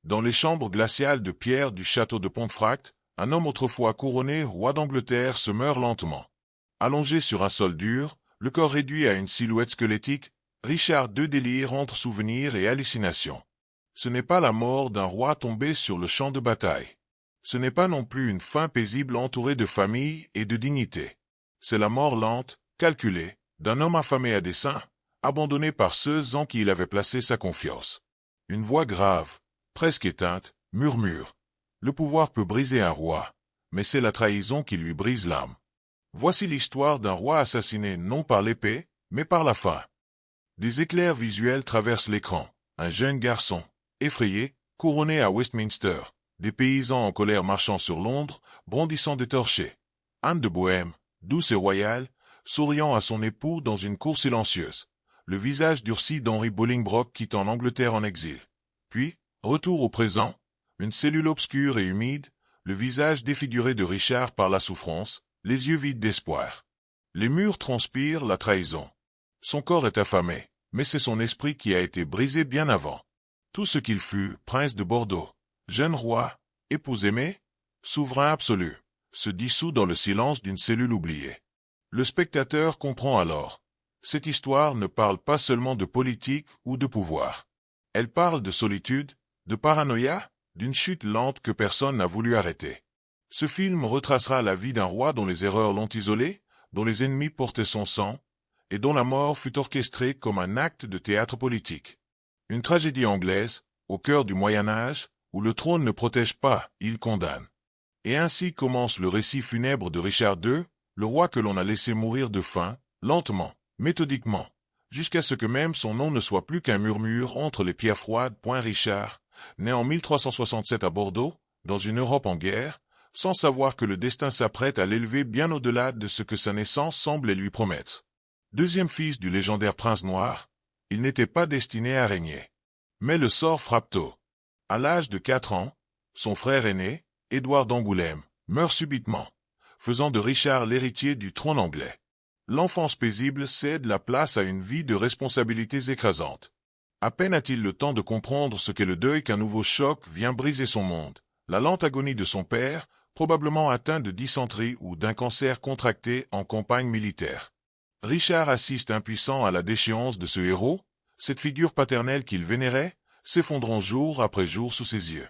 Dans les chambres glaciales de pierre du château de Pontefract, un homme autrefois couronné roi d'Angleterre se meurt lentement. Allongé sur un sol dur, le corps réduit à une silhouette squelettique, Richard II délire entre souvenirs et hallucinations. Ce n'est pas la mort d'un roi tombé sur le champ de bataille. Ce n'est pas non plus une fin paisible entourée de famille et de dignité. C'est la mort lente, calculée, d'un homme affamé à dessein, abandonné par ceux en qui il avait placé sa confiance. Une voix grave, presque éteinte, murmure. Le pouvoir peut briser un roi, mais c'est la trahison qui lui brise l'âme. Voici l'histoire d'un roi assassiné non par l'épée, mais par la faim. Des éclairs visuels traversent l'écran. Un jeune garçon, effrayé, couronné à Westminster. Des paysans en colère marchant sur Londres, brandissant des torchers. Anne de Bohême, douce et royale, souriant à son époux dans une cour silencieuse. Le visage durci d'Henry Bolingbroke quittant l'Angleterre en exil. Puis, retour au présent, une cellule obscure et humide, le visage défiguré de Richard par la souffrance, les yeux vides d'espoir. Les murs transpirent la trahison. Son corps est affamé, mais c'est son esprit qui a été brisé bien avant. Tout ce qu'il fut, prince de Bordeaux, jeune roi, époux aimé, souverain absolu, se dissout dans le silence d'une cellule oubliée. Le spectateur comprend alors. Cette histoire ne parle pas seulement de politique ou de pouvoir. Elle parle de solitude, de paranoïa, d'une chute lente que personne n'a voulu arrêter. Ce film retracera la vie d'un roi dont les erreurs l'ont isolé, dont les ennemis portaient son sang, et dont la mort fut orchestrée comme un acte de théâtre politique. Une tragédie anglaise, au cœur du Moyen-Âge, où le trône ne protège pas, il condamne. Et ainsi commence le récit funèbre de Richard II, le roi que l'on a laissé mourir de faim, lentement, méthodiquement, jusqu'à ce que même son nom ne soit plus qu'un murmure entre les pierres froides. Richard, né en 1367 à Bordeaux, dans une Europe en guerre, sans savoir que le destin s'apprête à l'élever bien au-delà de ce que sa naissance semblait lui promettre. Deuxième fils du légendaire prince noir, il n'était pas destiné à régner. Mais le sort frappe tôt. À l'âge de 4 ans, son frère aîné, Édouard d'Angoulême, meurt subitement, faisant de Richard l'héritier du trône anglais. L'enfance paisible cède la place à une vie de responsabilités écrasantes. À peine a-t-il le temps de comprendre ce qu'est le deuil qu'un nouveau choc vient briser son monde. La lente agonie de son père, probablement atteint de dysenterie ou d'un cancer contracté en campagne militaire. Richard assiste impuissant à la déchéance de ce héros, cette figure paternelle qu'il vénérait, s'effondrant jour après jour sous ses yeux.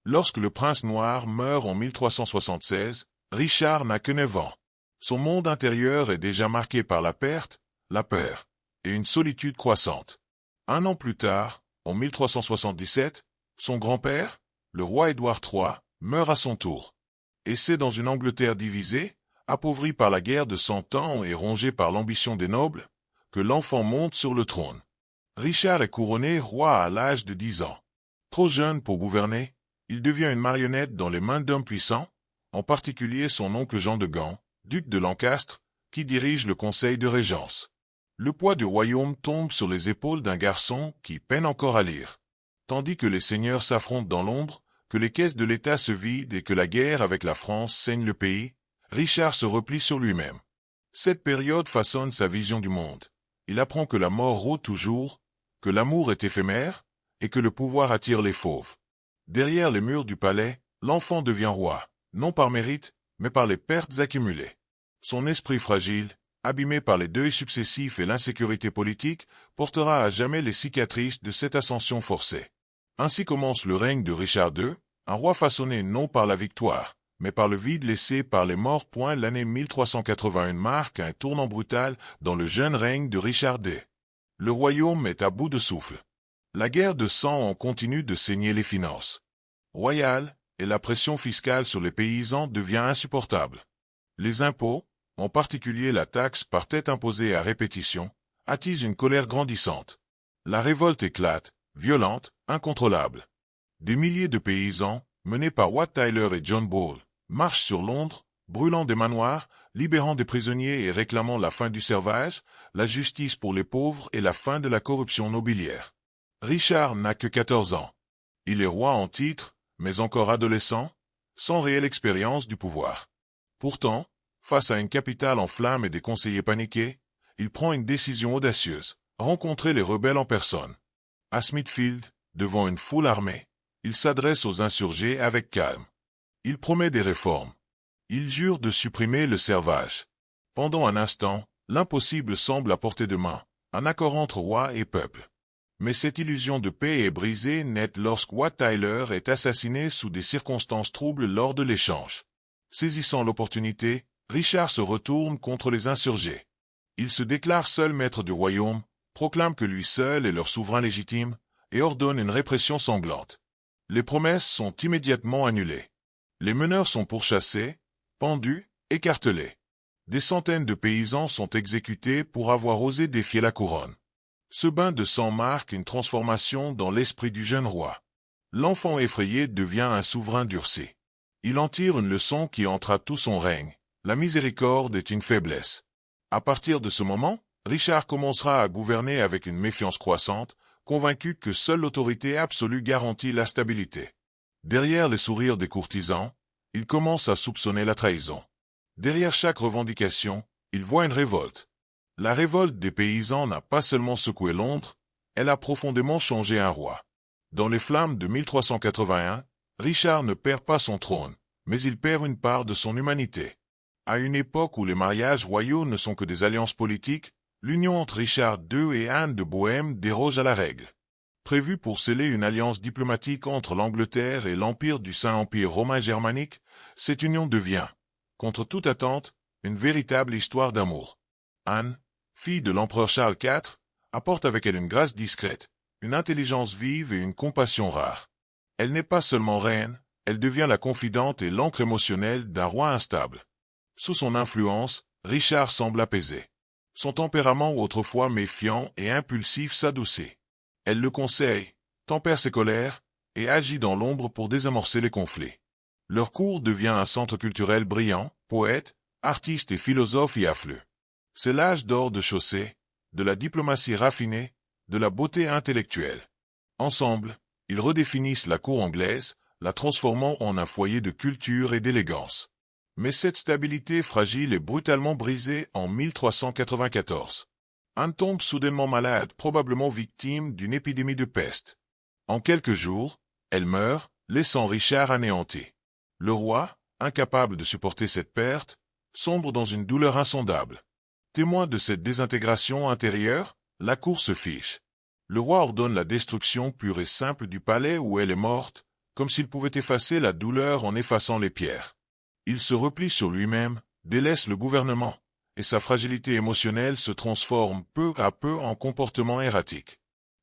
Lorsque le prince noir meurt en 1376, Richard n'a que 9 ans. Son monde intérieur est déjà marqué par la perte, la peur, et une solitude croissante. Un an plus tard, en 1377, son grand-père, le roi Édouard III, meurt à son tour. Et c'est dans une Angleterre divisée, appauvrie par la guerre de 100 ans et rongée par l'ambition des nobles, que l'enfant monte sur le trône. Richard est couronné roi à l'âge de 10 ans. Trop jeune pour gouverner, il devient une marionnette dans les mains d'hommes puissants, en particulier son oncle Jean de Gand, duc de Lancastre, qui dirige le conseil de régence. Le poids du royaume tombe sur les épaules d'un garçon qui peine encore à lire. Tandis que les seigneurs s'affrontent dans l'ombre, que les caisses de l'État se vident et que la guerre avec la France saigne le pays, Richard se replie sur lui-même. Cette période façonne sa vision du monde. Il apprend que la mort rôde toujours, que l'amour est éphémère, et que le pouvoir attire les fauves. Derrière les murs du palais, l'enfant devient roi, non par mérite, mais par les pertes accumulées. Son esprit fragile, abîmé par les deuils successifs et l'insécurité politique, portera à jamais les cicatrices de cette ascension forcée. Ainsi commence le règne de Richard II, un roi façonné non par la victoire, mais par le vide laissé par les morts. L'année 1381 marque un tournant brutal dans le jeune règne de Richard II. Le royaume est à bout de souffle. La guerre de sang en continue de saigner les finances royales, et la pression fiscale sur les paysans devient insupportable. Les impôts, en particulier la taxe par tête imposée à répétition, attisent une colère grandissante. La révolte éclate, violente, incontrôlable. Des milliers de paysans, menés par Wat Tyler et John Ball, marchent sur Londres, brûlant des manoirs, libérant des prisonniers et réclamant la fin du servage, la justice pour les pauvres et la fin de la corruption nobiliaire. Richard n'a que 14 ans. Il est roi en titre, mais encore adolescent, sans réelle expérience du pouvoir. Pourtant, face à une capitale en flammes et des conseillers paniqués, il prend une décision audacieuse, rencontrer les rebelles en personne. À Smithfield, devant une foule armée, Il s'adresse aux insurgés avec calme. Il promet des réformes. Il jure de supprimer le servage. Pendant un instant, l'impossible semble à portée de main, un accord entre roi et peuple. Mais cette illusion de paix est brisée net lorsque Wat Tyler est assassiné sous des circonstances troubles lors de l'échange. Saisissant l'opportunité, Richard se retourne contre les insurgés. Il se déclare seul maître du royaume, proclame que lui seul est leur souverain légitime, et ordonne une répression sanglante. Les promesses sont immédiatement annulées. Les meneurs sont pourchassés, pendus, écartelés. Des centaines de paysans sont exécutés pour avoir osé défier la couronne. Ce bain de sang marque une transformation dans l'esprit du jeune roi. L'enfant effrayé devient un souverain durci. Il en tire une leçon qui entra tout son règne. La miséricorde est une faiblesse. À partir de ce moment, Richard commencera à gouverner avec une méfiance croissante, convaincu que seule l'autorité absolue garantit la stabilité. Derrière les sourires des courtisans, il commence à soupçonner la trahison. Derrière chaque revendication, il voit une révolte. La révolte des paysans n'a pas seulement secoué Londres, elle a profondément changé un roi. Dans les flammes de 1381, Richard ne perd pas son trône, mais il perd une part de son humanité. À une époque où les mariages royaux ne sont que des alliances politiques, l'union entre Richard II et Anne de Bohême déroge à la règle. Prévue pour sceller une alliance diplomatique entre l'Angleterre et l'Empire du Saint-Empire romain germanique, cette union devient, contre toute attente, une véritable histoire d'amour. Anne, fille de l'empereur Charles IV, apporte avec elle une grâce discrète, une intelligence vive et une compassion rare. Elle n'est pas seulement reine, elle devient la confidente et l'encre émotionnelle d'un roi instable. Sous son influence, Richard semble apaisé. Son tempérament autrefois méfiant et impulsif s'adoucit. Elle le conseille, tempère ses colères, et agit dans l'ombre pour désamorcer les conflits. Leur cour devient un centre culturel brillant, poètes, artistes et philosophes y affluent. C'est l'âge d'or de Chaucer, de la diplomatie raffinée, de la beauté intellectuelle. Ensemble, ils redéfinissent la cour anglaise, la transformant en un foyer de culture et d'élégance. Mais cette stabilité fragile est brutalement brisée en 1394. Anne tombe soudainement malade, probablement victime d'une épidémie de peste. En quelques jours, elle meurt, laissant Richard anéanti. Le roi, incapable de supporter cette perte, sombre dans une douleur insondable. Témoin de cette désintégration intérieure, la cour se fiche. Le roi ordonne la destruction pure et simple du palais où elle est morte, comme s'il pouvait effacer la douleur en effaçant les pierres. Il se replie sur lui-même, délaisse le gouvernement, et sa fragilité émotionnelle se transforme peu à peu en comportement erratique.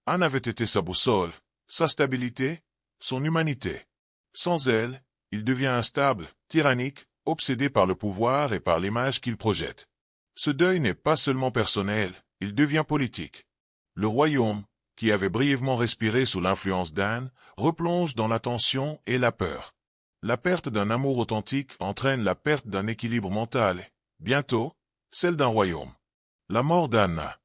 Anne avait été sa boussole, sa stabilité, son humanité. Sans elle, il devient instable, tyrannique, obsédé par le pouvoir et par l'image qu'il projette. Ce deuil n'est pas seulement personnel, il devient politique. Le royaume, qui avait brièvement respiré sous l'influence d'Anne, replonge dans la tension et la peur. La perte d'un amour authentique entraîne la perte d'un équilibre mental, bientôt, celle d'un royaume. La mort d'Anne n'a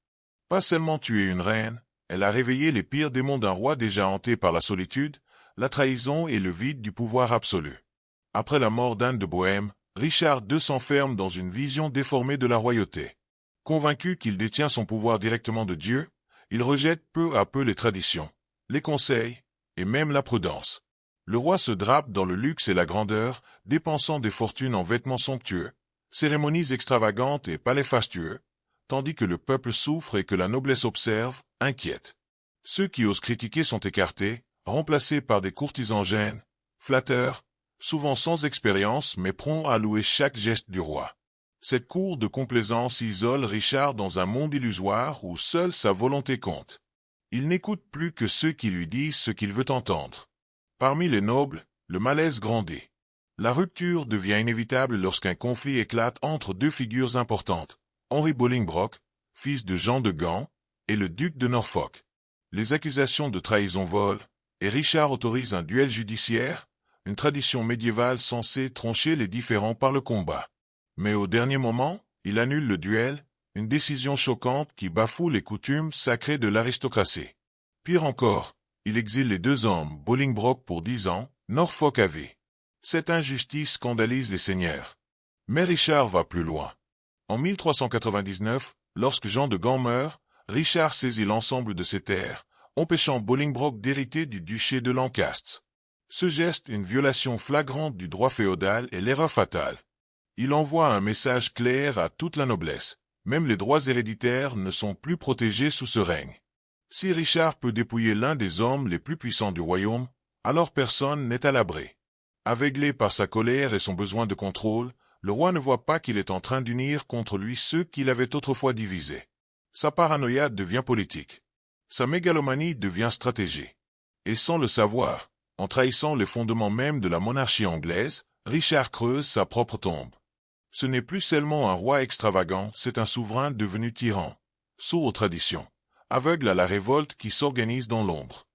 pas seulement tué une reine, elle a réveillé les pires démons d'un roi déjà hanté par la solitude, la trahison et le vide du pouvoir absolu. Après la mort d'Anne de Bohême, Richard II s'enferme dans une vision déformée de la royauté. Convaincu qu'il détient son pouvoir directement de Dieu, il rejette peu à peu les traditions, les conseils, et même la prudence. Le roi se drape dans le luxe et la grandeur, dépensant des fortunes en vêtements somptueux, cérémonies extravagantes et palais fastueux, tandis que le peuple souffre et que la noblesse observe, inquiète. Ceux qui osent critiquer sont écartés, remplacés par des courtisans gênes, flatteurs, souvent sans expérience mais prompts à louer chaque geste du roi. Cette cour de complaisance isole Richard dans un monde illusoire où seule sa volonté compte. Il n'écoute plus que ceux qui lui disent ce qu'il veut entendre. Parmi les nobles, le malaise grandit. La rupture devient inévitable lorsqu'un conflit éclate entre deux figures importantes, Henry Bolingbroke, fils de Jean de Gand, et le duc de Norfolk. Les accusations de trahison volent, et Richard autorise un duel judiciaire, une tradition médiévale censée trancher les différends par le combat. Mais au dernier moment, il annule le duel, une décision choquante qui bafoue les coutumes sacrées de l'aristocratie. Pire encore, il exile les deux hommes, Bolingbroke pour 10 ans, Norfolk à vie. Cette injustice scandalise les seigneurs. Mais Richard va plus loin. En 1399, lorsque Jean de Gand meurt, Richard saisit l'ensemble de ses terres, empêchant Bolingbroke d'hériter du duché de Lancaster. Ce geste, une violation flagrante du droit féodal, est l'erreur fatale. Il envoie un message clair à toute la noblesse. Même les droits héréditaires ne sont plus protégés sous ce règne. Si Richard peut dépouiller l'un des hommes les plus puissants du royaume, alors personne n'est à l'abri. Aveuglé par sa colère et son besoin de contrôle, le roi ne voit pas qu'il est en train d'unir contre lui ceux qu'il avait autrefois divisés. Sa paranoïa devient politique. Sa mégalomanie devient stratégie. Et sans le savoir, en trahissant les fondements même de la monarchie anglaise, Richard creuse sa propre tombe. Ce n'est plus seulement un roi extravagant, c'est un souverain devenu tyran, sourd aux traditions, aveugle à la révolte qui s'organise dans l'ombre.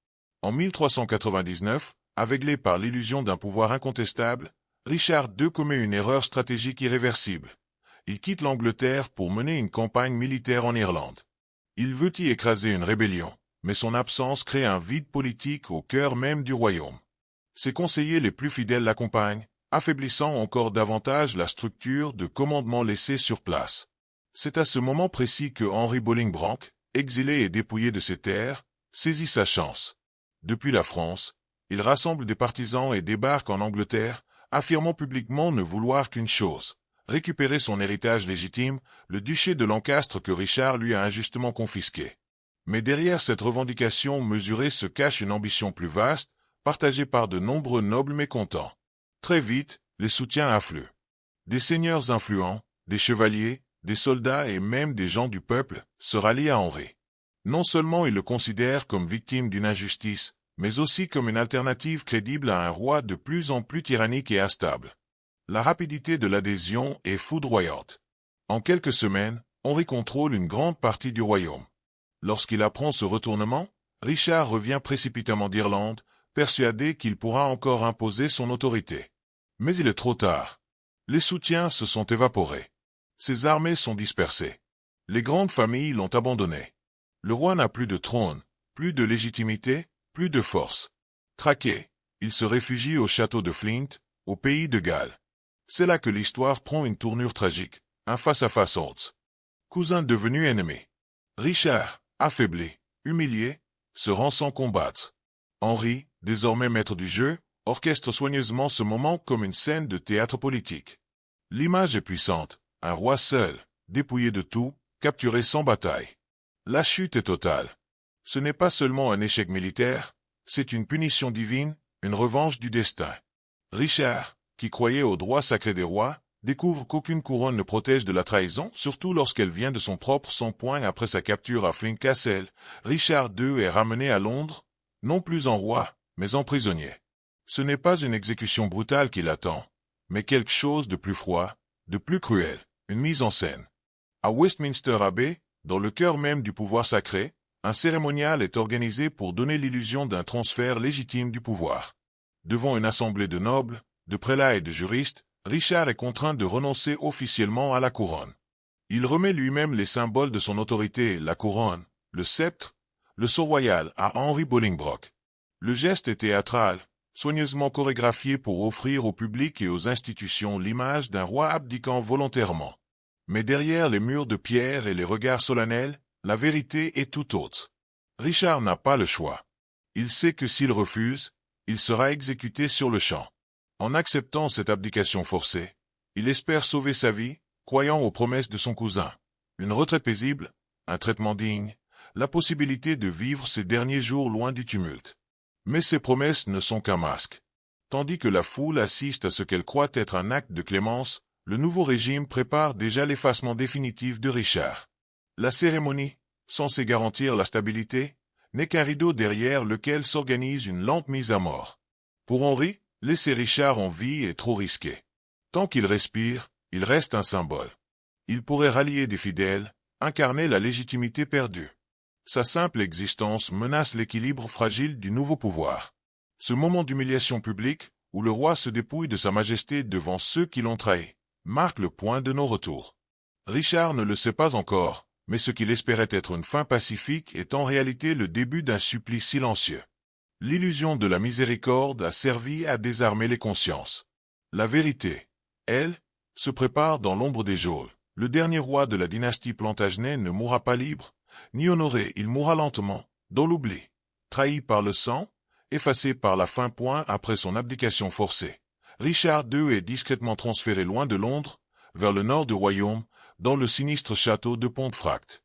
En 1399, aveuglé par l'illusion d'un pouvoir incontestable, Richard II commet une erreur stratégique irréversible. Il quitte l'Angleterre pour mener une campagne militaire en Irlande. Il veut y écraser une rébellion, mais son absence crée un vide politique au cœur même du royaume. Ses conseillers les plus fidèles l'accompagnent, affaiblissant encore davantage la structure de commandement laissée sur place. C'est à ce moment précis que Henry Bolingbroke, exilé et dépouillé de ses terres, saisit sa chance. Depuis la France, il rassemble des partisans et débarque en Angleterre, affirmant publiquement ne vouloir qu'une chose, récupérer son héritage légitime, le duché de Lancastre que Richard lui a injustement confisqué. Mais derrière cette revendication mesurée se cache une ambition plus vaste, partagée par de nombreux nobles mécontents. Très vite, les soutiens affluent. Des seigneurs influents, des chevaliers, des soldats et même des gens du peuple se rallient à Henri. Non seulement ils le considèrent comme victime d'une injustice, mais aussi comme une alternative crédible à un roi de plus en plus tyrannique et instable. La rapidité de l'adhésion est foudroyante. En quelques semaines, Henri contrôle une grande partie du royaume. Lorsqu'il apprend ce retournement, Richard revient précipitamment d'Irlande, persuadé qu'il pourra encore imposer son autorité. Mais il est trop tard. Les soutiens se sont évaporés. Ses armées sont dispersées. Les grandes familles l'ont abandonné. Le roi n'a plus de trône, plus de légitimité, plus de force. Traqué, il se réfugie au château de Flint, au pays de Galles. C'est là que l'histoire prend une tournure tragique, un face-à-face Holtz. Cousin devenu ennemi. Richard, affaibli, humilié, se rend sans combattre. Henri, désormais maître du jeu, orchestre soigneusement ce moment comme une scène de théâtre politique. L'image est puissante, un roi seul, dépouillé de tout, capturé sans bataille. La chute est totale. Ce n'est pas seulement un échec militaire, c'est une punition divine, une revanche du destin. Richard, qui croyait au droit sacré des rois, découvre qu'aucune couronne ne protège de la trahison, surtout lorsqu'elle vient de son propre sang-poing après sa capture à Flint Castle. Richard II est ramené à Londres, non plus en roi, mais en prisonnier. Ce n'est pas une exécution brutale qui l'attend, mais quelque chose de plus froid, de plus cruel, une mise en scène. À Westminster Abbey, dans le cœur même du pouvoir sacré, un cérémonial est organisé pour donner l'illusion d'un transfert légitime du pouvoir. Devant une assemblée de nobles, de prélats et de juristes, Richard est contraint de renoncer officiellement à la couronne. Il remet lui-même les symboles de son autorité, la couronne, le sceptre, le sceau royal, à Henry Bolingbroke. Le geste est théâtral, soigneusement chorégraphié pour offrir au public et aux institutions l'image d'un roi abdiquant volontairement. Mais derrière les murs de pierre et les regards solennels, la vérité est tout autre. Richard n'a pas le choix. Il sait que s'il refuse, il sera exécuté sur le champ. En acceptant cette abdication forcée, il espère sauver sa vie, croyant aux promesses de son cousin. Une retraite paisible, un traitement digne, la possibilité de vivre ses derniers jours loin du tumulte. Mais ces promesses ne sont qu'un masque. Tandis que la foule assiste à ce qu'elle croit être un acte de clémence, le nouveau régime prépare déjà l'effacement définitif de Richard. La cérémonie, censée garantir la stabilité, n'est qu'un rideau derrière lequel s'organise une lente mise à mort. Pour Henri, laisser Richard en vie est trop risqué. Tant qu'il respire, il reste un symbole. Il pourrait rallier des fidèles, incarner la légitimité perdue. Sa simple existence menace l'équilibre fragile du nouveau pouvoir. Ce moment d'humiliation publique, où le roi se dépouille de sa majesté devant ceux qui l'ont trahi, marque le point de non-retour. Richard ne le sait pas encore, mais ce qu'il espérait être une fin pacifique est en réalité le début d'un supplice silencieux. L'illusion de la miséricorde a servi à désarmer les consciences. La vérité, elle, se prépare dans l'ombre des geôles. Le dernier roi de la dynastie Plantagenet ne mourra pas libre, ni honoré, il mourra lentement, dans l'oubli, trahi par le sang, effacé par la fin. Après son abdication forcée, Richard II est discrètement transféré loin de Londres, vers le nord du royaume, dans le sinistre château de Pontefract.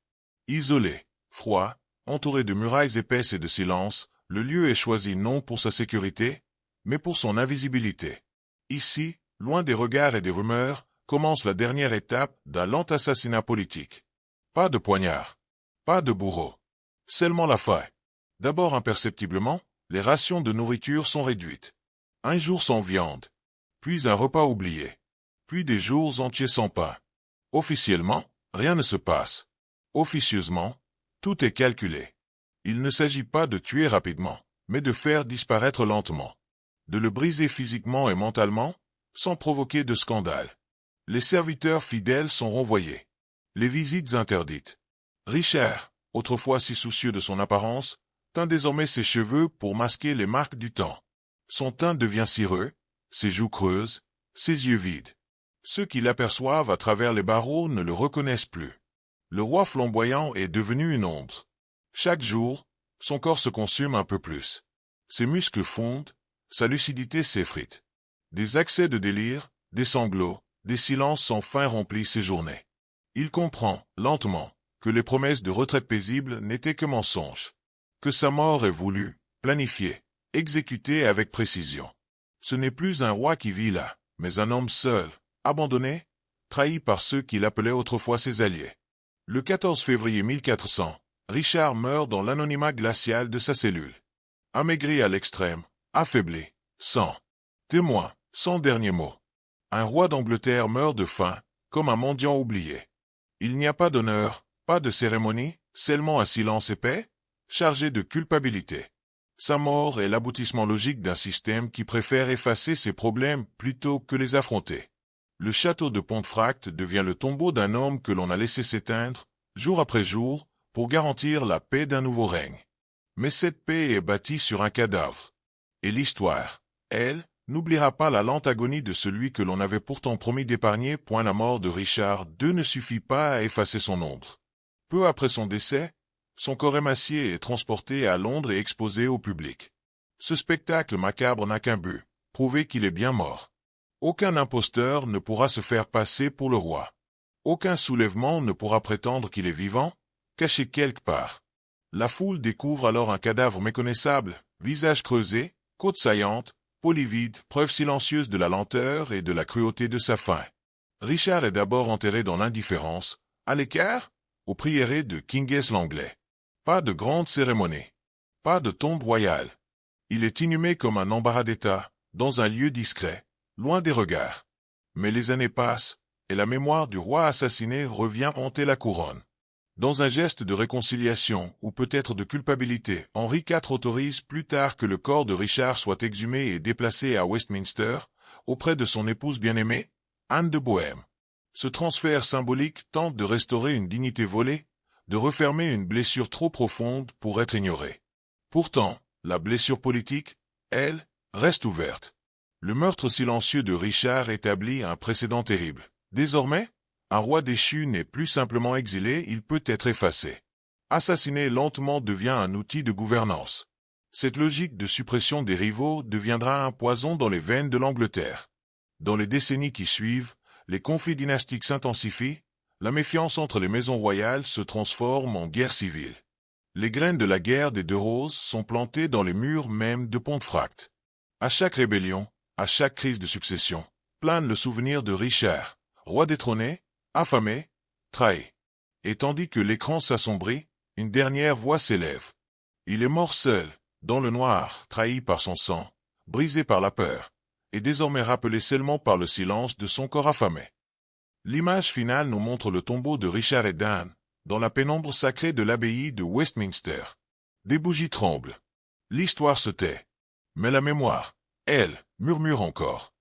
Isolé, froid, entouré de murailles épaisses et de silence, le lieu est choisi non pour sa sécurité, mais pour son invisibilité. Ici, loin des regards et des rumeurs, commence la dernière étape d'un lent assassinat politique. Pas de poignard, pas de bourreau, seulement la faille. D'abord imperceptiblement, les rations de nourriture sont réduites. Un jour sans viande, puis un repas oublié, puis des jours entiers sans pain. Officiellement, rien ne se passe. Officieusement, tout est calculé. Il ne s'agit pas de tuer rapidement, mais de faire disparaître lentement. De le briser physiquement et mentalement, sans provoquer de scandale. Les serviteurs fidèles sont renvoyés. Les visites interdites. Richard, autrefois si soucieux de son apparence, teint désormais ses cheveux pour masquer les marques du temps. Son teint devient cireux, ses joues creuses, ses yeux vides. Ceux qui l'aperçoivent à travers les barreaux ne le reconnaissent plus. Le roi flamboyant est devenu une ombre. Chaque jour, son corps se consume un peu plus. Ses muscles fondent, sa lucidité s'effrite. Des accès de délire, des sanglots, des silences sans fin remplissent ses journées. Il comprend, lentement, que les promesses de retraite paisible n'étaient que mensonges. Que sa mort est voulue, planifiée, exécutée avec précision. Ce n'est plus un roi qui vit là, mais un homme seul, abandonné, trahi par ceux qu'il appelait autrefois ses alliés. Le 14 février 1400, Richard meurt dans l'anonymat glacial de sa cellule. Amaigri à l'extrême, affaibli, sans témoin, sans dernier mot. Un roi d'Angleterre meurt de faim, comme un mendiant oublié. Il n'y a pas d'honneur, pas de cérémonie, seulement un silence épais, chargé de culpabilité. Sa mort est l'aboutissement logique d'un système qui préfère effacer ses problèmes plutôt que les affronter. Le château de Pontefract devient le tombeau d'un homme que l'on a laissé s'éteindre, jour après jour, pour garantir la paix d'un nouveau règne. Mais cette paix est bâtie sur un cadavre. Et l'histoire, elle, n'oubliera pas la lente agonie de celui que l'on avait pourtant promis d'épargner. La mort de Richard II ne suffit pas à effacer son ombre. Peu après son décès, son corps émacié est transporté à Londres et exposé au public. Ce spectacle macabre n'a qu'un but, prouver qu'il est bien mort. Aucun imposteur ne pourra se faire passer pour le roi. Aucun soulèvement ne pourra prétendre qu'il est vivant, caché quelque part. La foule découvre alors un cadavre méconnaissable, visage creusé, côte saillante, peau livide, preuve silencieuse de la lenteur et de la cruauté de sa fin. Richard est d'abord enterré dans l'indifférence, à l'écart, au prieuré de King's l'Anglais. Pas de grande cérémonie. Pas de tombe royale. Il est inhumé comme un embarras d'état, dans un lieu discret, loin des regards. Mais les années passent, et la mémoire du roi assassiné revient hanter la couronne. Dans un geste de réconciliation, ou peut-être de culpabilité, Henri IV autorise plus tard que le corps de Richard soit exhumé et déplacé à Westminster, auprès de son épouse bien-aimée, Anne de Bohême. Ce transfert symbolique tente de restaurer une dignité volée, de refermer une blessure trop profonde pour être ignorée. Pourtant, la blessure politique, elle, reste ouverte. Le meurtre silencieux de Richard établit un précédent terrible. Désormais, un roi déchu n'est plus simplement exilé, il peut être effacé. Assassiner lentement devient un outil de gouvernance. Cette logique de suppression des rivaux deviendra un poison dans les veines de l'Angleterre. Dans les décennies qui suivent, les conflits dynastiques s'intensifient, la méfiance entre les maisons royales se transforme en guerre civile. Les graines de la guerre des Deux Roses sont plantées dans les murs même de Pontefract. À chaque rébellion, à chaque crise de succession, plane le souvenir de Richard, roi détrôné, affamé, trahi. Et tandis que l'écran s'assombrit, une dernière voix s'élève. Il est mort seul, dans le noir, trahi par son sang, brisé par la peur, et désormais rappelé seulement par le silence de son corps affamé. L'image finale nous montre le tombeau de Richard et d'Anne, dans la pénombre sacrée de l'abbaye de Westminster. Des bougies tremblent. L'histoire se tait. Mais la mémoire, elle, murmure encore.